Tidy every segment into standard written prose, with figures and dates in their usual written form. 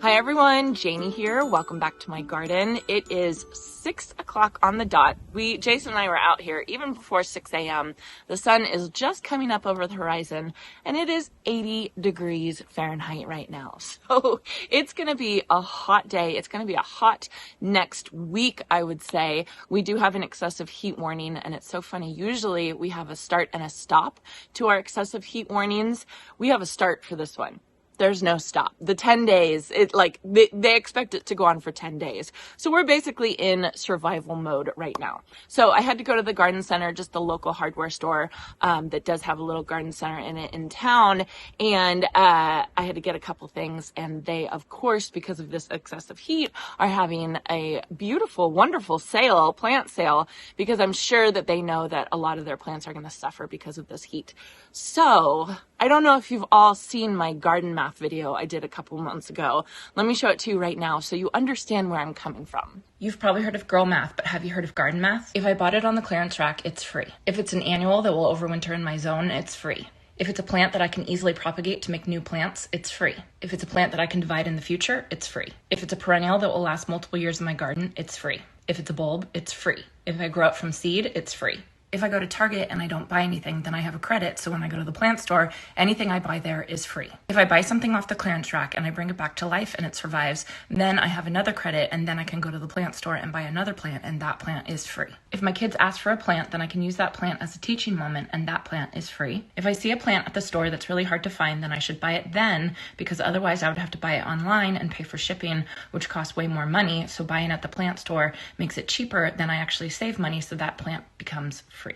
Hi everyone, Janie here. Welcome back to my garden. It is 6 o'clock on the dot. Jason and I were out here even before 6 a.m. The sun is just coming up over the horizon and it is 80 degrees Fahrenheit right now. So it's going to be a hot day. It's going to be a hot next week, I would say. We do have an excessive heat warning and it's so funny. Usually we have a start and a stop to our excessive heat warnings. We have a start for this one. There's no stop. The 10 days, they expect it to go on for 10 days. So we're basically in survival mode right now. So I had to go to the garden center, just the local hardware store that does have a little garden center in it in town. And I had to get a couple things. And they, of course, because of this excessive heat, are having a beautiful, wonderful sale, plant sale, because I'm sure that they know that a lot of their plants are going to suffer because of this heat. So I don't know if you've all seen my garden math video I did a couple months ago. Let me show it to you right now so you understand where I'm coming from. You've probably heard of girl math, but have you heard of garden math? If I bought it on the clearance rack, it's free. If it's an annual that will overwinter in my zone, it's free. If it's a plant that I can easily propagate to make new plants, it's free. If it's a plant that I can divide in the future, it's free. If it's a perennial that will last multiple years in my garden, it's free. If it's a bulb, it's free. If I grow it from seed, it's free. If I go to Target and I don't buy anything, then I have a credit. So when I go to the plant store, anything I buy there is free. If I buy something off the clearance rack and I bring it back to life and it survives, then I have another credit and then I can go to the plant store and buy another plant and that plant is free. If my kids ask for a plant, then I can use that plant as a teaching moment and that plant is free. If I see a plant at the store that's really hard to find, then I should buy it then, because otherwise I would have to buy it online and pay for shipping, which costs way more money. So buying at the plant store makes it cheaper, then I actually save money, so that plant becomes free.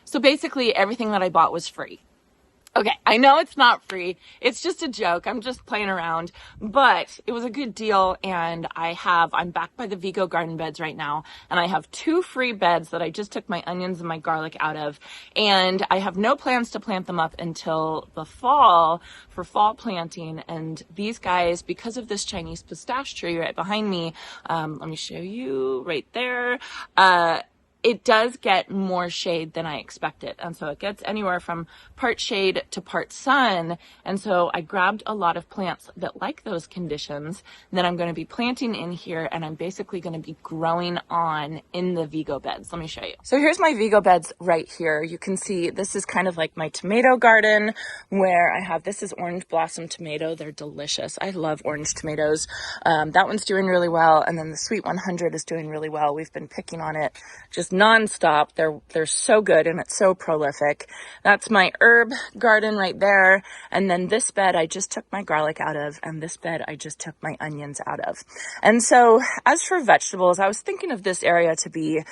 So basically everything that I bought was free. Okay, I know it's not free. It's just a joke. I'm just playing around, but it was a good deal. And I'm back by the Vigo garden beds right now. And I have 2 free beds that I just took my onions and my garlic out of. And I have no plans to plant them up until the fall for fall planting. And these guys, because of this Chinese pistache tree right behind me, let me show you right there. It does get more shade than I expected. And so it gets anywhere from part shade to part sun. And so I grabbed a lot of plants that like those conditions that I'm going to be planting in here. And I'm basically going to be growing on in the Vigo beds. Let me show you. So here's my Vigo beds right here. You can see this is kind of like my tomato garden where this is orange blossom tomato. They're delicious. I love orange tomatoes. That one's doing really well. And then the Sweet 100 is doing really well. We've been picking on it just nonstop. They're so good and it's so prolific. That's my herb garden right there. And then this bed I just took my garlic out of, and this bed I just took my onions out of. And so as for vegetables, I was thinking of this area to be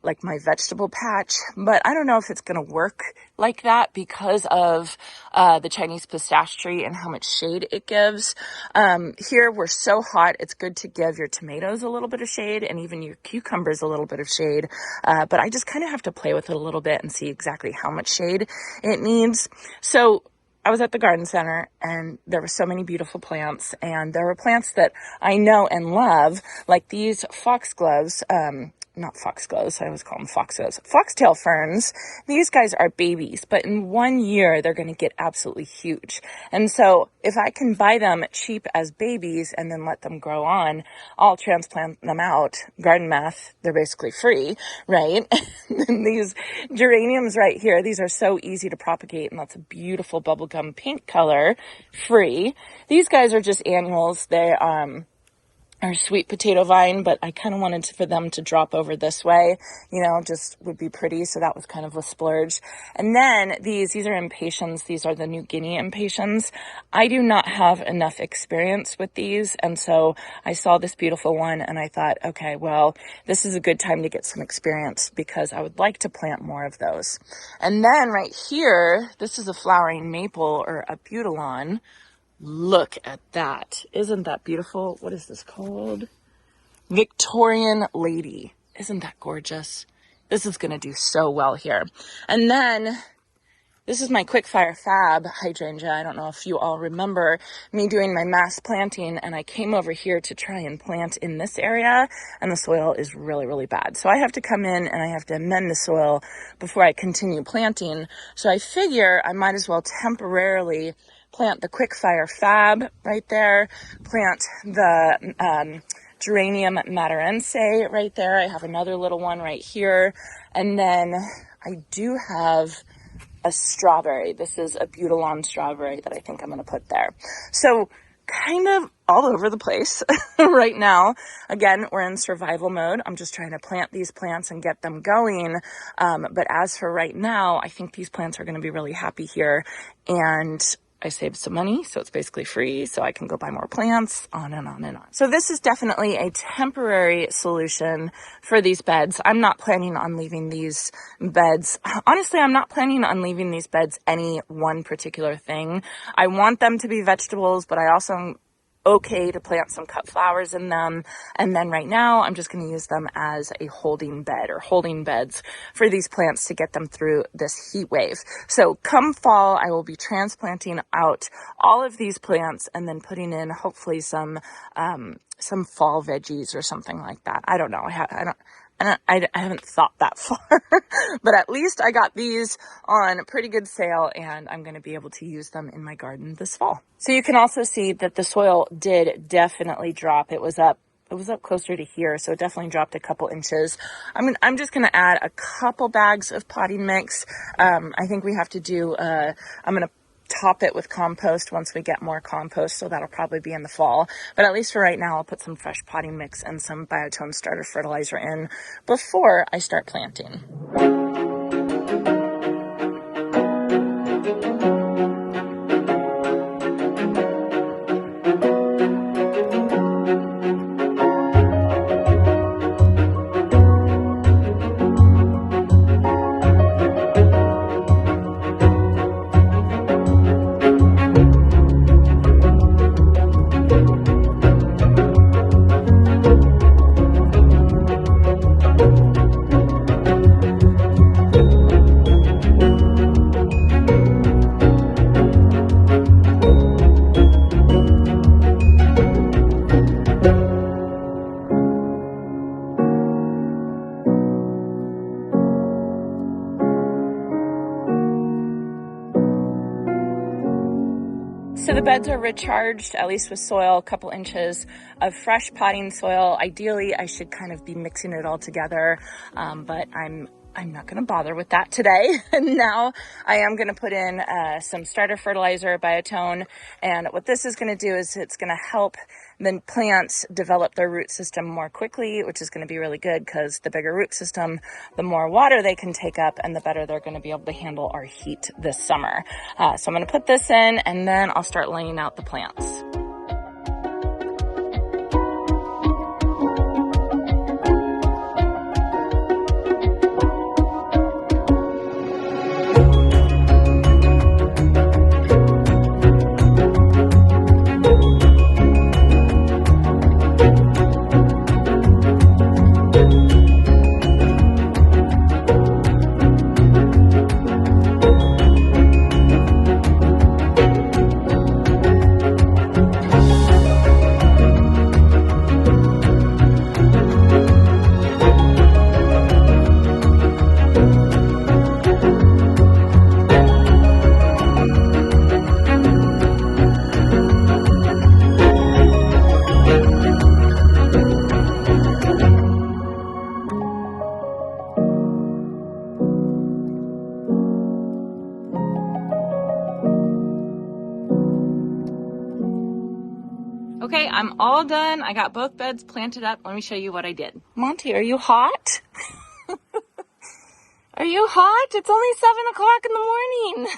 like my vegetable patch, but I don't know if it's going to work like that because of the Chinese pistache tree and how much shade it gives. Here we're so hot, it's good to give your tomatoes a little bit of shade and even your cucumbers a little bit of shade. But I just kind of have to play with it a little bit and see exactly how much shade it needs. So I was at the garden center and there were so many beautiful plants, and there were plants that I know and love, like these foxgloves, not foxgloves, I always call them foxgloves, foxtail ferns. These guys are babies, but in 1 year, they're going to get absolutely huge. And so if I can buy them cheap as babies and then let them grow on, I'll transplant them out. Garden math, they're basically free, right? And these geraniums right here, these are so easy to propagate, and that's a beautiful bubblegum pink color, free. These guys are just annuals. They, our sweet potato vine, but I kind of wanted for them to drop over this way, just would be pretty. So that was kind of a splurge. And then these are impatiens. These are the New Guinea impatiens. I do not have enough experience with these. And so I saw this beautiful one and I thought, okay, well, this is a good time to get some experience because I would like to plant more of those. And then right here, this is a flowering maple or a butylon. Look at that. Isn't that beautiful? What is this called? Victorian Lady. Isn't that gorgeous? This is going to do so well here. And then this is my quickfire fab hydrangea. I don't know if you all remember me doing my mass planting, and I came over here to try and plant in this area, and the soil is really, really bad. So I have to come in and I have to amend the soil before I continue planting. So I figure I might as well temporarily plant the Quickfire Fab right there, plant the Geranium Matarense right there. I have another little one right here. And then I do have a strawberry. This is a Butalon strawberry that I think I'm going to put there. So kind of all over the place right now. Again, we're in survival mode. I'm just trying to plant these plants and get them going. But as for right now, I think these plants are going to be really happy here. And I saved some money, so it's basically free, so I can go buy more plants, on and on and on. So this is definitely a temporary solution for these beds. I'm not planning on leaving these beds. Honestly, I'm not planning on leaving these beds any one particular thing. I want them to be vegetables, but I also am okay to plant some cut flowers in them. And then right now, I'm just going to use them as a holding bed or holding beds for these plants to get them through this heat wave. So come fall, I will be transplanting out all of these plants and then putting in hopefully some fall veggies or something like that. I don't know. I haven't thought that far, but at least I got these on pretty good sale and I'm going to be able to use them in my garden this fall. So you can also see that the soil did definitely drop. It was up closer to here, so it definitely dropped a couple inches. I'm just going to add a couple bags of potting mix. I think we have to do, I'm going to top it with compost once we get more compost, so that'll probably be in the fall. But at least for right now, I'll put some fresh potting mix and some biotone starter fertilizer in before I start planting. So the beds are recharged, at least with soil, a couple inches of fresh potting soil. Ideally, I should kind of be mixing it all together, but I'm not going to bother with that today. And now I am going to put in some starter fertilizer, biotone, and what this is going to do is it's going to help the plants develop their root system more quickly, which is going to be really good because the bigger root system, the more water they can take up and the better they're going to be able to handle our heat this summer. So I'm going to put this in and then I'll start laying out the plants. Okay, I'm all done. I got both beds planted up. Let me show you what I did. Monty, are you hot? Are you hot? It's only 7 o'clock in the morning.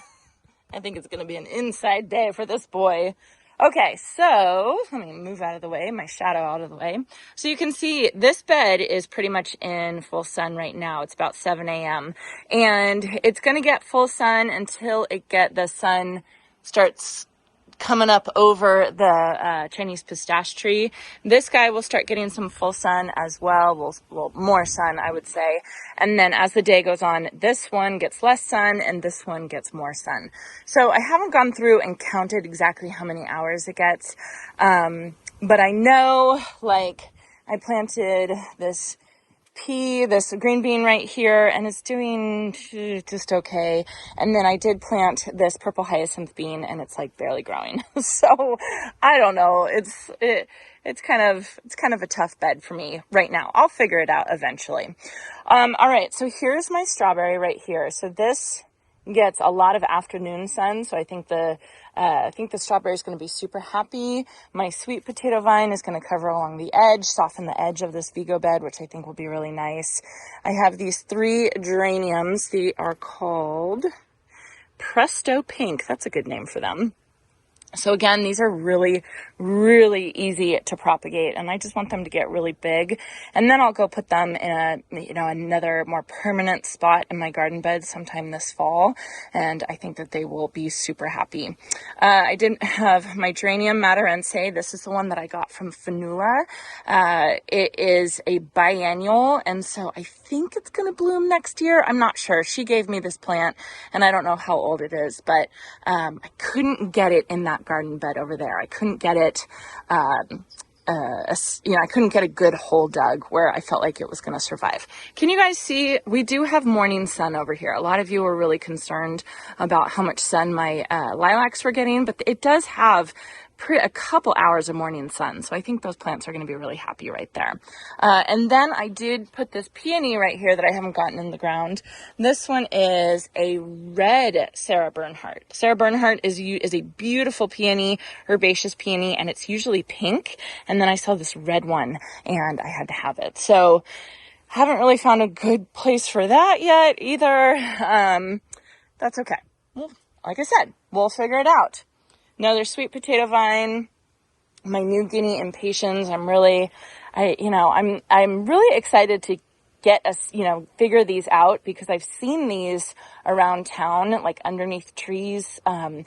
I think it's going to be an inside day for this boy. Okay, so let me move out of the way, my shadow out of the way. So you can see this bed is pretty much in full sun right now. It's about 7 a.m. And it's going to get full sun until the sun starts coming up over the Chinese pistache tree. This guy will start getting some full sun as well. Well, more sun, I would say. And then as the day goes on, this one gets less sun and this one gets more sun. So I haven't gone through and counted exactly how many hours it gets. But I know, like, I planted this pea, this green bean right here, and it's doing just okay. And then I did plant this purple hyacinth bean, and it's like barely growing. So I don't know. It's kind of a tough bed for me right now. I'll figure it out eventually. All right, so here's my strawberry right here. So this gets a lot of afternoon sun, so I think the strawberry is going to be super happy. My sweet potato vine is going to cover along the edge, soften the edge of this Vigo bed, which I think will be really nice. I have these 3 geraniums. They are called Presto Pink. That's a good name for them. So again, these are really, really easy to propagate, and I just want them to get really big. And then I'll go put them in another more permanent spot in my garden bed sometime this fall. And I think that they will be super happy. I didn't have my geranium Matarense. This is the one that I got from Fanula. It is a biennial, and so I think it's going to bloom next year. I'm not sure. She gave me this plant, and I don't know how old it is, but I couldn't get it in that garden bed over there. I couldn't get it, I couldn't get a good hole dug where I felt like it was going to survive. Can you guys see? We do have morning sun over here. A lot of you were really concerned about how much sun my lilacs were getting, but it does have a couple hours of morning sun. So I think those plants are going to be really happy right there. And then I did put this peony right here that I haven't gotten in the ground. This one is a red Sarah Bernhardt. Sarah Bernhardt is a beautiful peony, herbaceous peony, and it's usually pink. And then I saw this red one and I had to have it. So haven't really found a good place for that yet either. That's okay. Well, like I said, we'll figure it out. Another sweet potato vine, my New Guinea impatiens. I'm really excited to get us, figure these out because I've seen these around town, like underneath trees. And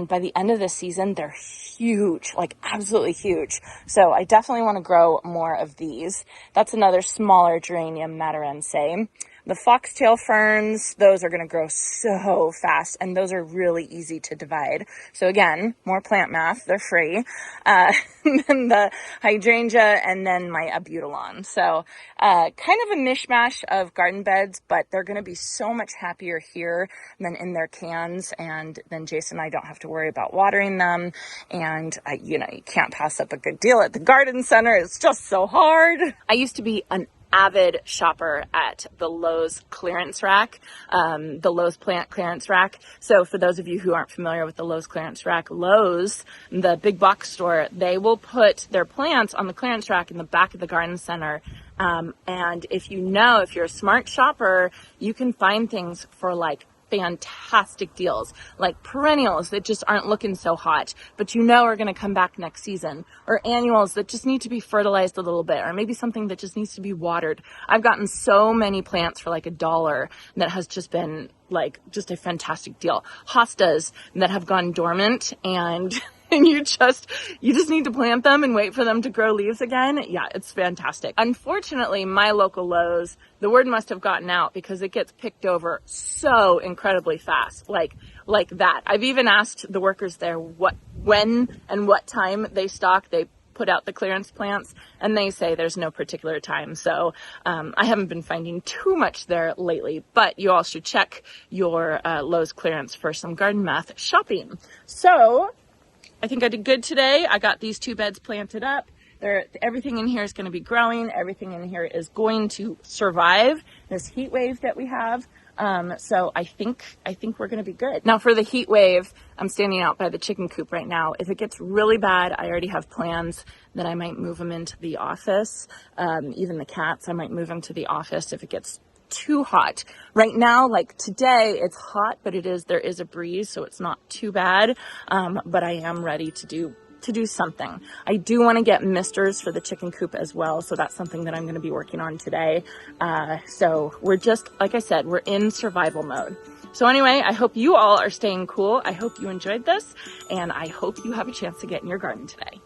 by the end of the season, they're huge, like absolutely huge. So I definitely want to grow more of these. That's another smaller geranium Matarense. The foxtail ferns, those are going to grow so fast, and those are really easy to divide. So again, more plant math, they're free. Then the hydrangea, and then my abutilon. So kind of a mishmash of garden beds, but they're going to be so much happier here than in their cans, and then Jason and I don't have to worry about watering them. And you can't pass up a good deal at the garden center. It's just so hard. I used to be an avid shopper at the Lowe's clearance rack, the Lowe's plant clearance rack. So for those of you who aren't familiar with the Lowe's clearance rack, Lowe's, the big box store, they will put their plants on the clearance rack in the back of the garden center. And if you're a smart shopper, you can find things for like fantastic deals, like perennials that just aren't looking so hot, but are going to come back next season, or annuals that just need to be fertilized a little bit, or maybe something that just needs to be watered. I've gotten so many plants for like $1 that has just been like just a fantastic deal. Hostas that have gone dormant and you just need to plant them and wait for them to grow leaves again. Yeah, it's fantastic. Unfortunately, my local Lowe's, the word must have gotten out because it gets picked over so incredibly fast, like that. I've even asked the workers there when and what time they stock. They put out the clearance plants, and they say there's no particular time. So I haven't been finding too much there lately, but you all should check your Lowe's clearance for some garden math shopping. So I think I did good today. I got these 2 beds planted up. Everything in here is going to be growing. Everything in here is going to survive this heat wave that we have. So I think we're going to be good. Now for the heat wave, I'm standing out by the chicken coop right now. If it gets really bad, I already have plans that I might move them into the office. Even the cats, I might move them to the office if it gets too hot. Right now, like today, it's hot, but there is a breeze, so it's not too bad. But I am ready to do something. I do want to get misters for the chicken coop as well, so that's something that I'm going to be working on today. So we're just, like I said, we're in survival mode. So anyway, I hope you all are staying cool. I hope you enjoyed this, and I hope you have a chance to get in your garden today.